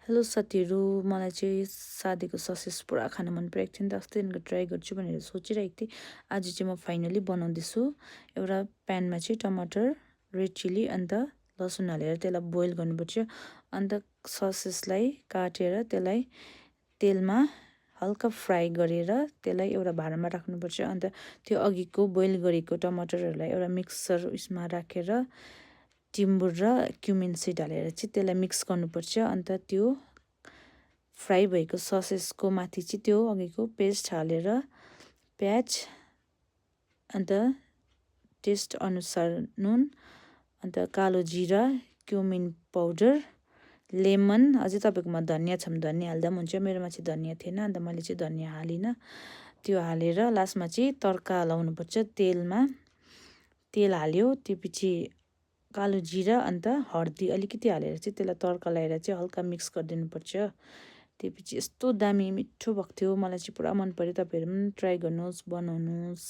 Hello साथीहरू, मलाई चाहिँ सादीको ससेज पुरा खान मन परेको थियो नि त, अस्तिदेखिको ट्राई गर्छु भनेर सोचिरहेको थिएँ। आज चाहिँ म फाइनली बनाउँदैछु। एउटा प्यानमा चाहिँ टमाटर, रेड चिली अन्त लसुन हालेर त्यसलाई बोइल गर्नुपर्छ। अन्त ससेसलाई काटेर त्यसलाई तेलमा हल्का फ्राई गरेर त्यसलाई एउटा भाँडामा राख्नुपर्छ। अन्त त्यो अघिको बोइल गरेको टमाटरहरूलाई एउटा मिक्सर उयसमा राखेर टिम्बुर र क्युमिन सिड हालेर चाहिँ त्यसलाई मिक्स गर्नुपर्छ। अन्त त्यो फ्राई भएको ससेसको माथि चाहिँ त्यो अघिको पेस्ट हालेर प्याज अन्त टेस्ट अनुसार नुन अन्त कालो जिरा, क्युमिन पाउडर, लेमन, अझै तपाईँकोमा धनियाँ छ भने धनियाँ हाल्दा पनि हुन्छ। मेरोमा चाहिँ धनियाँ थिएन, अन्त मैले चाहिँ धनियाँ हालिनँ। त्यो हालेर लास्टमा चाहिँ तड्का लाउनुपर्छ। तेल हाल्यो, त्योपछि कालो जिरा अन्त हर्दी अलिकति हालेर चाहिँ त्यसलाई तड्का लगाएर चाहिँ हल्का मिक्स गरिदिनुपर्छ। त्योपछि यस्तो दामी मिठो भएको थियो। मलाई चाहिँ पुरा मन पर्यो। तपाईँहरू पनि ट्राई गर्नुहोस्, बनाउनुहोस्।